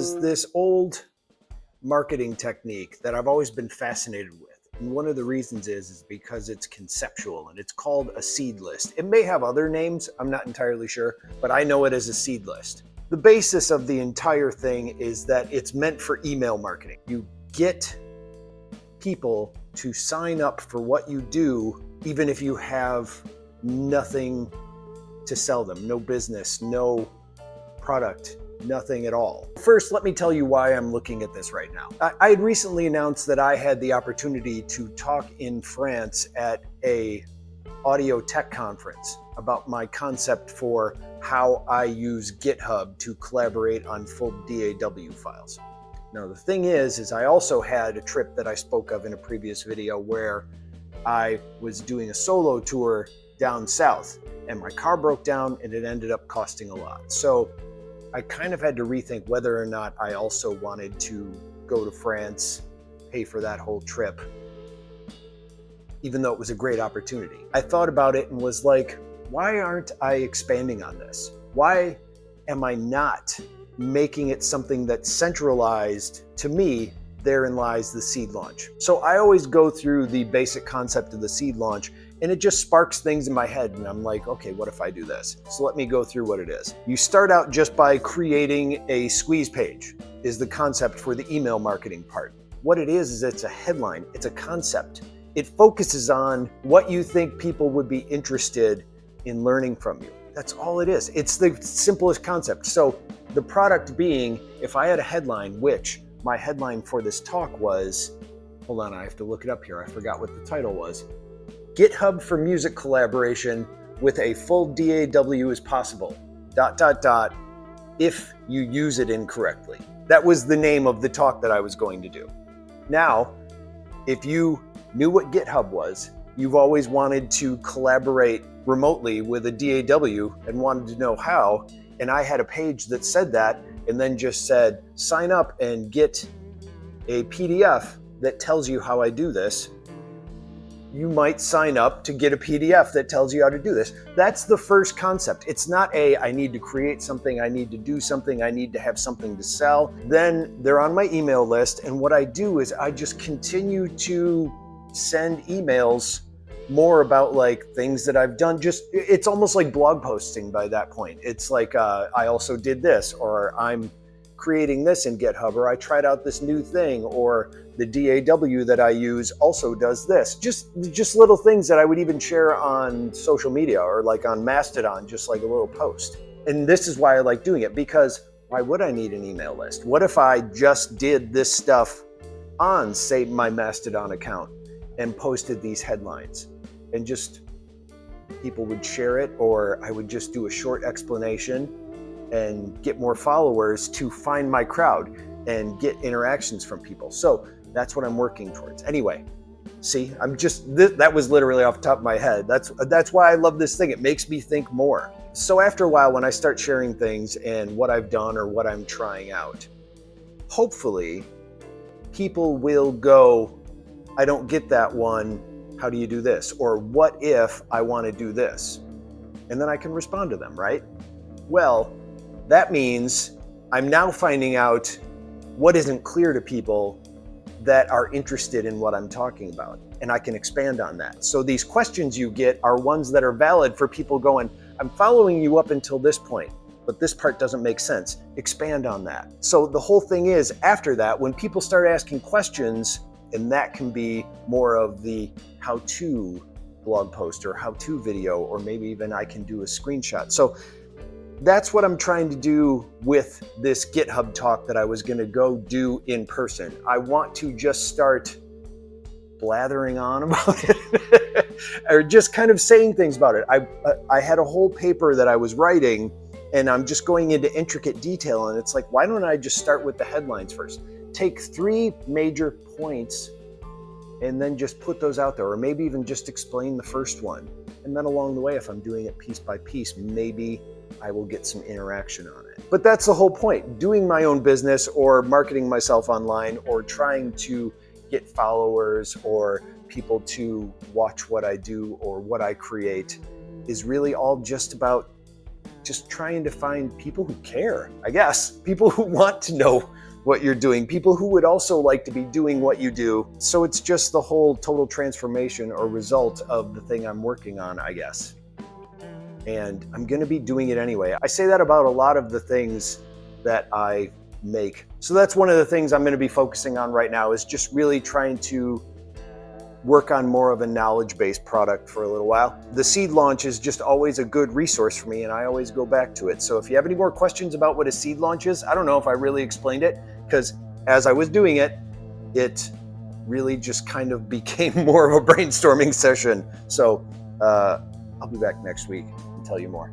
is this old marketing technique that I've always been fascinated with. And one of the reasons is because it's conceptual and it's called a seed list. It may have other names, I'm not entirely sure, but I know it as a seed list. The basis of the entire thing is that it's meant for email marketing. You get people to sign up for what you do, even if you have nothing to sell them, no business, no product, nothing at all. First, let me tell you why I'm looking at this right now. I had recently announced that I had the opportunity to talk in France at a audio tech conference about my concept for how I use GitHub to collaborate on full DAW files. Now, the thing is I also had a trip that I spoke of in a previous video where I was doing a solo tour down south and my car broke down and it ended up costing a lot. So I kind of had to rethink whether or not I also wanted to go to France, pay for that whole trip, even though it was a great opportunity. I thought about it and was like, why aren't I expanding on this? Why am I not making it something that's centralized? To me, therein lies the seed launch. So I always go through the basic concept of the seed launch and it just sparks things in my head and I'm like, okay, what if I do this? So let me go through what it is. You start out just by creating a squeeze page is the concept for the email marketing part. What it is it's a headline, it's a concept. It focuses on what you think people would be interested in learning from you. That's all it is. It's the simplest concept. So the product being, if I had a headline, which my headline for this talk was, hold on, I have to look it up here. I forgot what the title was. GitHub for music collaboration with a full DAW is possible, ... if you use it incorrectly. That was the name of the talk that I was going to do. Now, if you knew what GitHub was, you've always wanted to collaborate remotely with a DAW and wanted to know how, and I had a page that said that and then just said, sign up and get a PDF that tells you how I do this. You might sign up to get a PDF that tells you how to do this. That's the first concept. It's not I need to create something, I need to do something, I need to have something to sell. Then they're on my email list, and what I do is I just continue to send emails more about like things that I've done. Just, it's almost like blog posting by that point. It's like, I also did this, or I'm creating this in GitHub, or I tried out this new thing, or the DAW that I use also does this. Just little things that I would even share on social media or like on Mastodon, just like a little post. And this is why I like doing it, because why would I need an email list? What if I just did this stuff on, say, my Mastodon account and posted these headlines and just people would share it, or I would just do a short explanation and get more followers to find my crowd and get interactions from people. So that's what I'm working towards. Anyway, see, that was literally off the top of my head. That's why I love this thing. It makes me think more. So after a while, when I start sharing things and what I've done or what I'm trying out, hopefully people will go, I don't get that one. How do you do this? Or what if I want to do this? And then I can respond to them, right? Well, that means I'm now finding out what isn't clear to people that are interested in what I'm talking about, and I can expand on that. So these questions you get are ones that are valid for people going, I'm following you up until this point, but this part doesn't make sense. Expand on that. So the whole thing is, after that, when people start asking questions, and that can be more of the how-to blog post or how-to video, or maybe even I can do a screenshot. So that's what I'm trying to do with this GitHub talk that I was going to go do in person. I want to just start blathering on about it or just kind of saying things about it. I had a whole paper that I was writing and I'm just going into intricate detail, and it's like, why don't I just start with the headlines first? Take 3 major points and then just put those out there, or maybe even just explain the first one. And then along the way, if I'm doing it piece by piece, maybe I will get some interaction on it. But that's the whole point. Doing my own business or marketing myself online or trying to get followers or people to watch what I do or what I create is really all just about just trying to find people who care, I guess, people who want to know what you're doing, people who would also like to be doing what you do. So it's just the whole total transformation or result of the thing I'm working on, I guess. And I'm going to be doing it anyway. I say that about a lot of the things that I make. So that's one of the things I'm going to be focusing on right now, is just really trying to work on more of a knowledge-based product for a little while. The seed launch is just always a good resource for me, and I always go back to it. So if you have any more questions about what a seed launch is, I don't know if I really explained it, because as I was doing it, it really just kind of became more of a brainstorming session. So I'll be back next week and tell you more.